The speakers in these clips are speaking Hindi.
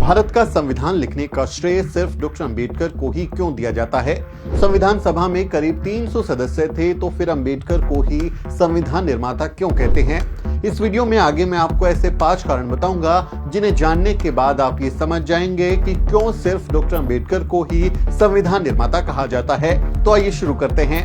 भारत का संविधान लिखने का श्रेय सिर्फ डॉक्टर अंबेडकर को ही क्यों दिया जाता है? संविधान सभा में करीब 300 सदस्य थे, तो फिर अंबेडकर को ही संविधान निर्माता क्यों कहते हैं? इस वीडियो में आगे मैं आपको ऐसे 5 कारण बताऊंगा जिन्हें जानने के बाद आप ये समझ जाएंगे कि क्यों सिर्फ डॉक्टर अंबेडकर को ही संविधान निर्माता कहा जाता है। तो आइए शुरू करते हैं।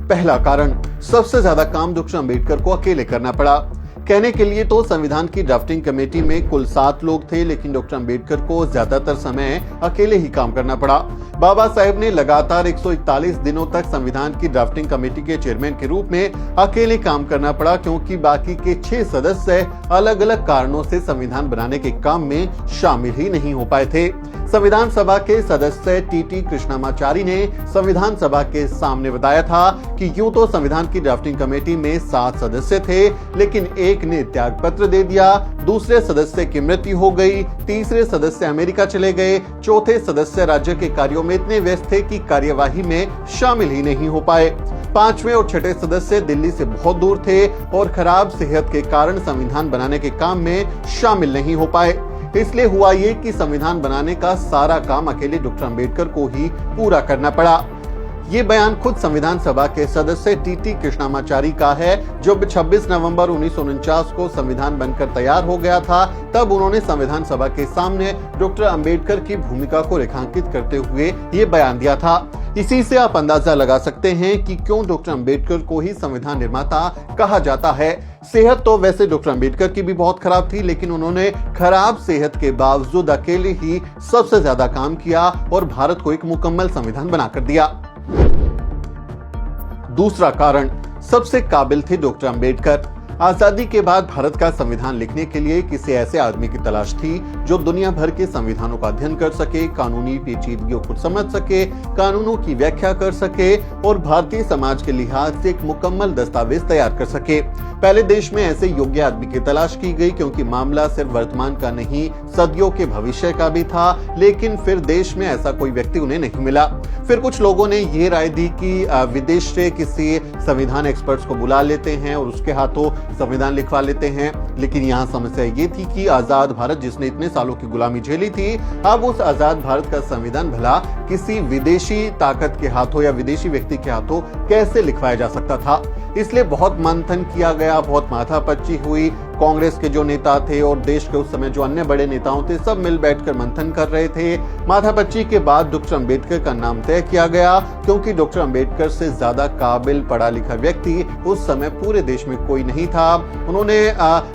पहला कारण, सबसे ज्यादा काम डॉक्टर अंबेडकर को अकेले करना पड़ा। कहने के लिए तो संविधान की ड्राफ्टिंग कमेटी में कुल 7 लोग थे, लेकिन डॉक्टर अंबेडकर को ज्यादातर समय अकेले ही काम करना पड़ा। बाबा साहेब ने लगातार 141 दिनों तक संविधान की ड्राफ्टिंग कमेटी के चेयरमैन के रूप में अकेले काम करना पड़ा, क्योंकि बाकी के 6 सदस्य अलग अलग कारणों से संविधान बनाने के काम में शामिल ही नहीं हो पाए थे। संविधान सभा के सदस्य टी कृष्णामाचारी ने संविधान सभा के सामने बताया था कि यूं तो संविधान की ड्राफ्टिंग कमेटी में 7 सदस्य थे, लेकिन एक ने त्याग पत्र दे दिया, दूसरे सदस्य की मृत्यु हो गई, तीसरे सदस्य अमेरिका चले गए, चौथे सदस्य राज्य के कार्यों में इतने व्यस्त थे कि कार्यवाही में शामिल ही नहीं हो पाए, 5वें और 6ठे सदस्य दिल्ली से बहुत दूर थे और खराब सेहत के कारण संविधान बनाने के काम में शामिल नहीं हो पाए। इसलिए हुआ ये कि संविधान बनाने का सारा काम अकेले डॉक्टर अंबेडकर को ही पूरा करना पड़ा। ये बयान खुद संविधान सभा के सदस्य टी कृष्णामाचारी का है। जब 26 नवंबर 1949 को संविधान बनकर तैयार हो गया था, तब उन्होंने संविधान सभा के सामने डॉक्टर अंबेडकर की भूमिका को रेखांकित करते हुए ये बयान दिया था। इसी से आप अंदाजा लगा सकते हैं कि क्यों डॉक्टर अंबेडकर को ही संविधान निर्माता कहा जाता है। सेहत तो वैसे डॉक्टर अंबेडकर की भी बहुत खराब थी, लेकिन उन्होंने खराब सेहत के बावजूद अकेले ही सबसे ज्यादा काम किया और भारत को एक मुकम्मल संविधान बनाकर दिया। दूसरा कारण, सबसे काबिल थे डॉक्टर अंबेडकर। आजादी के बाद भारत का संविधान लिखने के लिए किसी ऐसे आदमी की तलाश थी जो दुनिया भर के संविधानों का अध्ययन कर सके, कानूनी पेचीदगियों को समझ सके, कानूनों की व्याख्या कर सके और भारतीय समाज के लिहाज से एक मुकम्मल दस्तावेज तैयार कर सके। पहले देश में ऐसे योग्य आदमी की तलाश की गई, क्योंकि मामला सिर्फ वर्तमान का नहीं, सदियों के भविष्य का भी था, लेकिन फिर देश में ऐसा कोई व्यक्ति उन्हें नहीं मिला। फिर कुछ लोगों ने ये राय दी कि विदेश से किसी संविधान एक्सपर्ट्स को बुला लेते हैं और उसके हाथों संविधान लिखवा लेते हैं। लेकिन यहाँ समस्या ये थी कि आजाद भारत, जिसने इतने सालों की गुलामी झेली थी, अब उस आजाद भारत का संविधान भला किसी विदेशी ताकत के हाथों या विदेशी व्यक्ति के हाथों कैसे लिखवाया जा सकता था। इसलिए बहुत मंथन किया गया, बहुत माथापच्ची हुई। कांग्रेस के जो नेता थे और देश के उस समय जो अन्य बड़े नेताओं थे, सब मिल बैठकर मंथन कर रहे थे। माथापच्ची के बाद डॉक्टर अंबेडकर का नाम तय किया गया, क्योंकि डॉक्टर अंबेडकर से ज्यादा काबिल पढ़ा लिखा व्यक्ति उस समय पूरे देश में कोई नहीं था। उन्होंने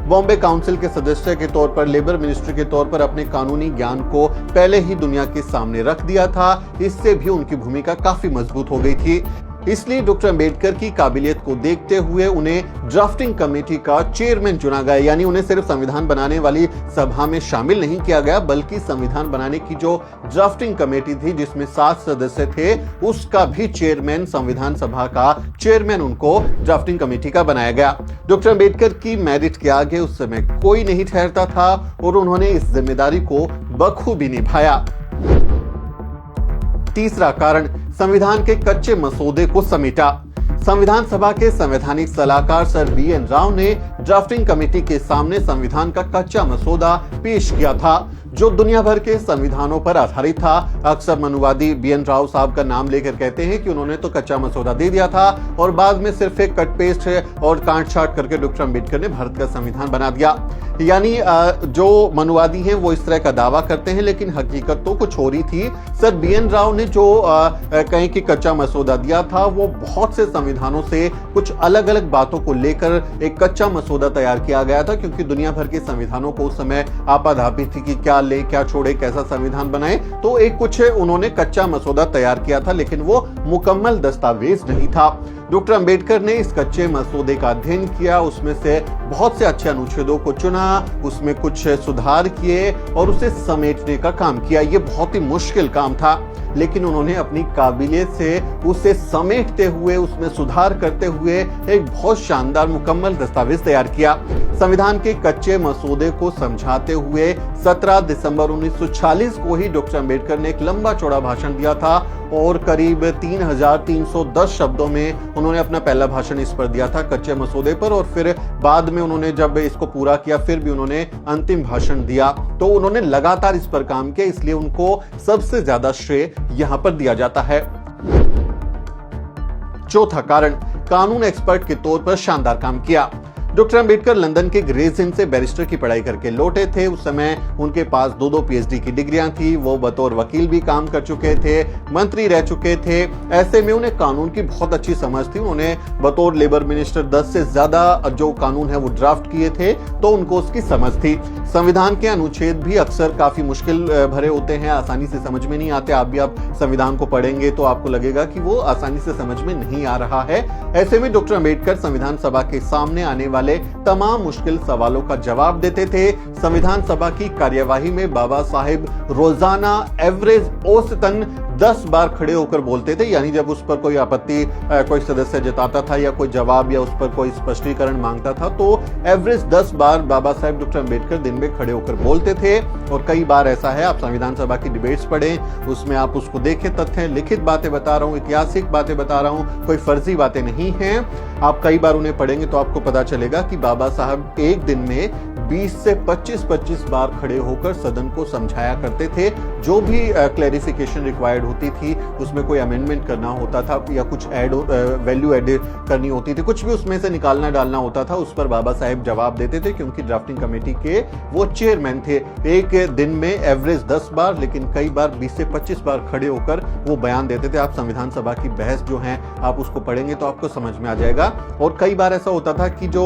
बॉम्बे काउंसिल के सदस्य के तौर पर, लेबर मिनिस्टर के तौर पर अपने कानूनी ज्ञान को पहले ही दुनिया के सामने रख दिया था। इससे भी उनकी भूमिका काफी मजबूत हो गई थी। इसलिए डॉक्टर अंबेडकर की काबिलियत को देखते हुए उन्हें ड्राफ्टिंग कमेटी का चेयरमैन चुना गया। यानी उन्हें सिर्फ संविधान बनाने वाली सभा में शामिल नहीं किया गया, बल्कि संविधान बनाने की जो ड्राफ्टिंग कमेटी थी, जिसमें 7 सदस्य थे, उसका भी चेयरमैन, संविधान सभा का चेयरमैन उनको ड्राफ्टिंग कमेटी का बनाया गया। डॉक्टर अंबेडकर की मेरिट के आगे उस समय कोई नहीं ठहरता था और उन्होंने इस जिम्मेदारी को बखूबी निभाया। तीसरा कारण, संविधान के कच्चे मसौदे को समेटा। संविधान सभा के संवैधानिक सलाहकार सर BN राव ने ड्राफ्टिंग कमेटी के सामने संविधान का कच्चा मसौदा पेश किया था, जो दुनिया भर के संविधानों पर आधारित था। अक्सर मनुवादी BN राव साहब का नाम लेकर कहते हैं कि उन्होंने तो कच्चा मसौदा दे दिया था और बाद में सिर्फ एक कट पेस्ट और काट छाट करके डॉक्टर अंबेडकर ने भारत का संविधान बना दिया। यानी जो मनुवादी हैं वो इस तरह का दावा करते हैं, लेकिन हकीकत तो कुछ और ही थी। सर BN राव ने जो कहीं की कच्चा मसौदा दिया था, वो बहुत से संविधानों से कुछ अलग अलग बातों को लेकर एक कच्चा मसौदा तैयार किया गया था, क्योंकि दुनिया भर के संविधानों को उस समय आपाधापी थी कि क्या ले क्या छोड़े, कैसा संविधान बनाए। तो एक कुछ उन्होंने कच्चा मसौदा तैयार किया था, लेकिन वो मुकम्मल दस्तावेज नहीं था। डॉक्टर अंबेडकर ने इस कच्चे मसौदे का अध्ययन किया, उसमें से बहुत से अच्छे अनुच्छेदों को चुना, उसमें कुछ सुधार किए और उसे समेटने का काम किया। ये बहुत ही मुश्किल काम था, लेकिन उन्होंने अपनी काबिलियत से उसे समेटते हुए, उसमें सुधार करते हुए एक बहुत शानदार मुकम्मल दस्तावेज तैयार किया। संविधान के कच्चे मसौदे को समझाते हुए 17 दिसंबर 1940 को ही डॉक्टर अंबेडकर ने एक लंबा चौड़ा भाषण दिया था और करीब 3310 शब्दों में उन्होंने अपना पहला भाषण इस पर दिया था, कच्चे मसौदे पर। और फिर बाद में उन्होंने जब इसको पूरा किया फिर भी उन्होंने अंतिम भाषण दिया। तो उन्होंने लगातार इस पर काम किया, इसलिए उनको सबसे ज्यादा श्रेय यहां पर दिया जाता है। चौथा कारण, कानून एक्सपर्ट के तौर पर शानदार काम किया। डॉक्टर अंबेडकर लंदन के ग्रेज इंड से बैरिस्टर की पढ़ाई करके लौटे थे। उस समय उनके पास 2 पीएचडी की डिग्रियां थी। वो बतौर वकील भी काम कर चुके थे, मंत्री रह चुके थे। ऐसे में उन्हें कानून की बहुत अच्छी समझ थी। उन्होंने बतौर लेबर मिनिस्टर 10 से ज्यादा जो कानून है वो ड्राफ्ट किए थे, तो उनको उसकी समझ थी। संविधान के अनुच्छेद भी अक्सर काफी मुश्किल भरे होते हैं, आसानी से समझ में नहीं आते। आप संविधान को पढ़ेंगे तो आपको लगेगा कि वो आसानी से समझ में नहीं आ रहा है। ऐसे में डॉक्टर अंबेडकर संविधान सभा के सामने आने वाले तमाम मुश्किल सवालों का जवाब देते थे। संविधान सभा की कार्यवाही में बाबा साहेब रोजाना एवरेज औसतन 10 बार खड़े होकर बोलते थे। यानी जब उस पर कोई आपत्ति कोई सदस्य जताता था या कोई जवाब या उस पर कोई स्पष्टीकरण मांगता था, तो एवरेज 10 बार बाबा साहेब डॉक्टर अंबेडकर दिन में खड़े होकर बोलते थे। और कई बार ऐसा है, आप संविधान सभा की डिबेट्स पढ़ें, उसमें आप उसको देखें, तथ्य लिखित बातें बता रहा हूं, ऐतिहासिक बातें बता रहा हूं, कोई फर्जी बातें नहीं हैं। आप कई बार उन्हें पढ़ेंगे तो आपको पता चलेगा कि बाबा साहब एक दिन में 20 से 25 बार खड़े होकर सदन को समझाया करते थे। जो भी क्लैरिफिकेशन रिक्वायर्ड होती थी, उसमें कोई अमेंडमेंट करना होता था या कुछ वैल्यू एड करनी होती थी, कुछ भी उसमें से निकालना डालना होता था, उस पर बाबा साहेब जवाब देते थे, क्योंकि ड्राफ्टिंग कमेटी के वो चेयरमैन थे। एक दिन में एवरेज 10 बार, लेकिन कई बार 20 से 25 बार खड़े होकर वो बयान देते थे। आप संविधान सभा की बहस जो है आप उसको पढ़ेंगे तो आपको समझ में आ जाएगा। और कई बार ऐसा होता था कि जो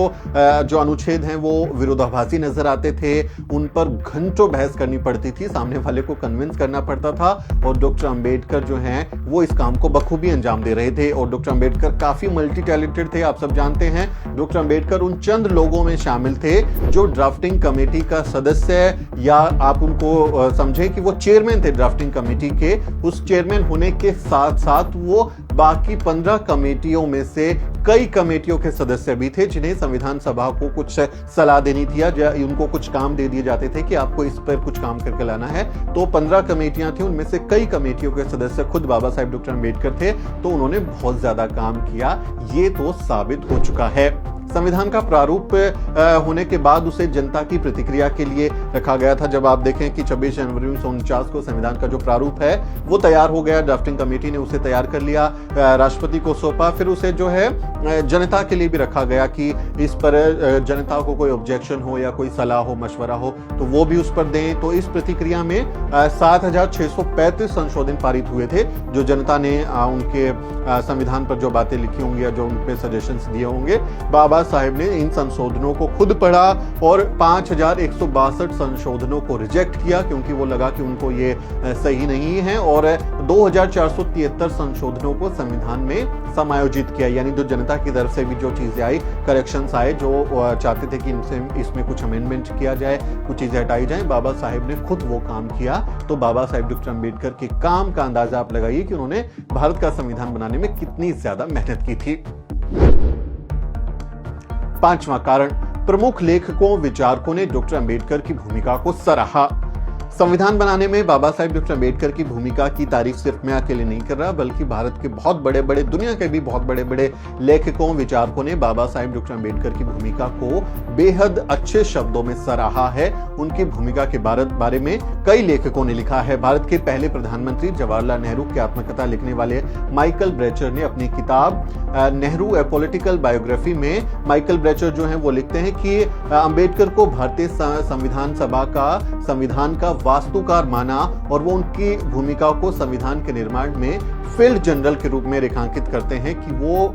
अनुच्छेद हैं वो विरोधाभासी नजर आते थे, उन पर घंटों बहस करनी पड़ती थी, सामने वाले को कन्विंस करना पड़ता था। और डॉक्टर अंबेडकर जो हैं वो इस काम को बखूबी अंजाम दे रहे थे। और डॉक्टर अंबेडकर काफी मल्टी टैलेंटेड थे, आप सब जानते हैं। डॉक्टर अंबेडकर उन चंद लोगों में शामिल थे जो ड्राफ्टिंग कमेटी का सदस्य, या आप उनको समझे कि वो चेयरमैन थे ड्राफ्टिंग कमेटी के। उस चेयरमैन होने के साथ साथ वो बाकी 15 कमेटियों में से कई कमेटियों के सदस्य भी थे, जिन्हें संविधान सभा को कुछ सलाह देनी थी या उनको कुछ काम दे दिए जाते थे कि आपको इस पर कुछ काम करके लाना है। तो 15 कमेटियां थी, उनमें से कई कमेटियों के सदस्य खुद बाबा साहेब डॉक्टर अंबेडकर थे। तो उन्होंने बहुत ज्यादा काम किया, ये तो साबित हो चुका है। संविधान का प्रारूप होने के बाद उसे जनता की प्रतिक्रिया के लिए रखा गया था। जब आप देखें कि 26 जनवरी 1949 को संविधान का जो प्रारूप है वो तैयार हो गया, ड्राफ्टिंग कमेटी ने उसे तैयार कर लिया, राष्ट्रपति को सौंपा, फिर उसे जो है जनता के लिए भी रखा गया कि इस पर जनता को कोई ऑब्जेक्शन हो या कोई सलाह हो, मशवरा हो तो वो भी उस पर दें। तो इस प्रतिक्रिया में 7635 संशोधन पारित हुए थे, जो जनता ने उनके संविधान पर जो बातें लिखी होंगी या जो उन पे सजेशंस दिए होंगे, बाबा साहेब ने इन संशोधनों को खुद पढ़ा और 5162 संशोधनों को रिजेक्ट किया, क्योंकि वो लगा कि उनको ये सही नहीं है। और 2473 संशोधनों को संविधान में समायोजित किया, यानी जो जनता की तरफ से भी जो चीजें आई, करेक्शंस आए, जो चाहते थे कि इसमें कुछ अमेंडमेंट किया जाए, कुछ चीजें हटाई जाए, बाबा साहेब ने खुद वो काम किया। तो बाबा साहेब डॉक्टर अंबेडकर के काम का अंदाजा आप लगाइए कि उन्होंने भारत का संविधान बनाने में कितनी ज्यादा मेहनत की थी। पांचवां कारण, प्रमुख लेखकों विचारकों ने डॉक्टर अंबेडकर की भूमिका को सराहा। संविधान बनाने में बाबा साहेब डॉक्टर अंबेडकर की भूमिका की तारीफ सिर्फ मैं अकेले नहीं कर रहा, बल्कि भारत के बहुत बड़े बड़े, दुनिया के भी बहुत बड़े बड़े लेखकों विचारकों ने बाबा साहेब डॉक्टर अंबेडकर की भूमिका को बेहद अच्छे शब्दों में सराहा है। उनकी भूमिका के बारे में कई लेखकों ने लिखा है। भारत के पहले प्रधानमंत्री जवाहरलाल नेहरू की आत्मकथा लिखने वाले माइकल ब्रेचर ने अपनी किताब नेहरू ए पॉलिटिकल बायोग्राफी में माइकल ब्रेचर जो है वो लिखते हैं कि अंबेडकर को भारतीय संविधान सभा का संविधान का वास्तुकार माना और वो उनकी भूमिका को संविधान के निर्माण में फील्ड जनरल के रूप में रेखांकित करते हैं कि वो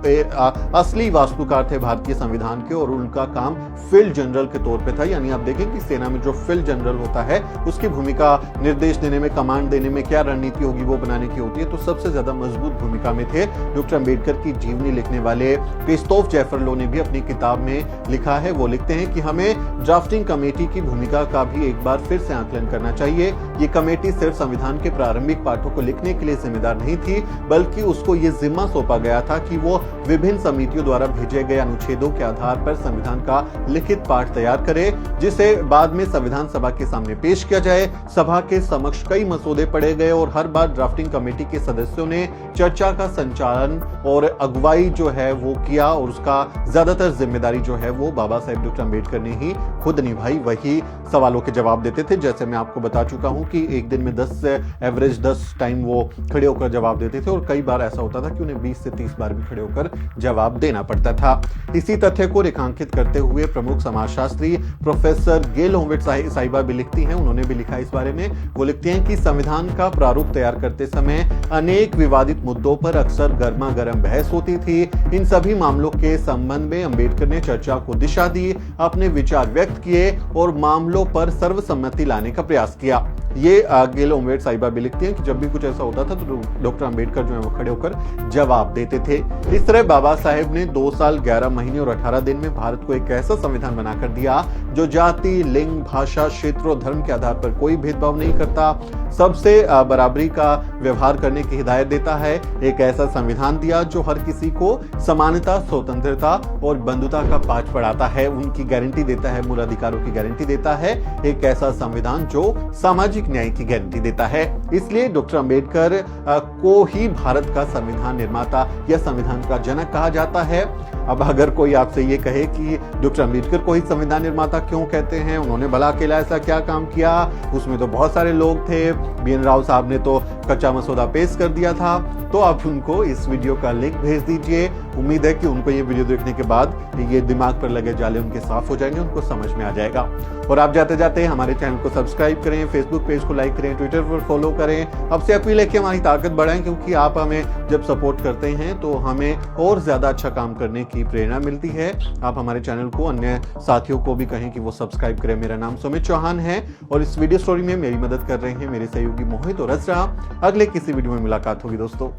असली वास्तुकार थे भारतीय संविधान के और उनका काम फील्ड जनरल के तौर पे था। यानी आप देखें कि सेना में जो फील्ड जनरल होता है उसकी भूमिका निर्देश देने में, कमांड देने में, क्या रणनीति होगी वो बनाने की होती है। तो सबसे ज्यादा मजबूत भूमिका में थे। डॉक्टर अंबेडकर की जीवनी लिखने वाले क्रिस्तोफ जेफरलो ने भी अपनी किताब में लिखा है, वो लिखते हैं कि हमें ड्राफ्टिंग कमेटी की भूमिका का भी एक बार फिर से आकलन करना चाहिए। ये कमेटी सिर्फ संविधान के प्रारंभिक पाठों को लिखने के लिए जिम्मेदार नहीं थी, बल्कि उसको ये जिम्मा सौंपा गया था कि वो विभिन्न समितियों द्वारा भेजे गए अनुच्छेदों के आधार पर संविधान का लिखित पाठ तैयार करे, जिसे बाद में संविधान सभा के सामने पेश किया जाए। सभा के समक्ष कई मसौदे पढ़े गए और हर बार ड्राफ्टिंग कमेटी के सदस्यों ने चर्चा का संचालन और अगुवाई जो है वो किया, और उसका ज्यादातर जिम्मेदारी जो है वो बाबा साहेब डॉक्टर अम्बेडकर ने ही खुद निभाई। वही सवालों के जवाब देते थे। जैसे मैं आपको बता चुका हूं कि एक दिन में एवरेज 10 टाइम वो खड़े होकर जवाब देते थे, और कई बार ऐसा होता था कि उन्हें 20 से 30 बार भी खड़े होकर जवाब देना पड़ता था। इसी तथ्य को रेखांकित करते हुए प्रमुख समाजशास्त्री प्रोफेसर गेल होमवेट साहिबा भी लिखती हैं। उन्होंने भी लिखा इस बारे में। वो लिखती हैं कि संविधान का प्रारूप तैयार करते समय अनेक विवादित मुद्दों पर अक्सर गर्मा गर्म बहस होती थी। इन सभी मामलों के संबंध में अम्बेडकर ने चर्चा को दिशा दी, अपने विचार व्यक्त किए और मामलों पर सर्वसम्मति लाने का प्रयास किया। ये गेल होमवेट साहिबा भी लिखती हैं कि जब भी कुछ ऐसा होता था तो डॉक्टर अम्बेडकर जो है वो खड़े होकर जवाब देते थे। इस तरह बाबा साहेब ने 2 साल 11 महीने और 18 दिन में भारत को एक ऐसा संविधान बनाकर दिया जो जाति, लिंग, भाषा, क्षेत्र और धर्म के आधार पर कोई भेदभाव नहीं करता, सबसे बराबरी का व्यवहार करने की हिदायत देता है। एक ऐसा संविधान दिया जो हर किसी को समानता, स्वतंत्रता और बंधुता का पाठ पढ़ाता है, उनकी गारंटी देता है, मूल अधिकारों की गारंटी देता है। एक ऐसा संविधान जो सामाजिक न्याय की गारंटी देता है। इसलिए डॉक्टर अम्बेडकर को ही भारत का संविधान निर्माता या संविधान का जनक कहा जाता है। अब अगर कोई आपसे ये कहे कि डॉक्टर अम्बेडकर को ही संविधान निर्माता क्यों कहते हैं, उन्होंने भला अकेला ऐसा क्या काम किया, उसमें तो बहुत सारे लोग थे, BN राव साहब ने तो कच्चा मसौदा पेश कर दिया था, तो आप उनको इस वीडियो का लिंक भेज दीजिए। उम्मीद है कि उनको ये वीडियो देखने के बाद ये दिमाग पर लगे जाले उनके साफ हो जाएंगे, उनको समझ में आ जाएगा। और आप जाते जाते हमारे चैनल को सब्सक्राइब करें, फेसबुक पेज को लाइक करें, ट्विटर पर फॉलो करें। आपसे अपील है कि हमारी ताकत बढ़ाएं, क्योंकि आप हमें जब सपोर्ट करते हैं तो हमें और ज्यादा अच्छा काम करने की प्रेरणा मिलती है। आप हमारे चैनल को अन्य साथियों को भी कहें कि वो सब्सक्राइब करें। मेरा नाम सुमित चौहान है और इस वीडियो स्टोरी में मेरी मदद कर रहे हैं मेरे सहयोगी मोहित और रजरा। अगले किसी वीडियो में मुलाकात होगी दोस्तों।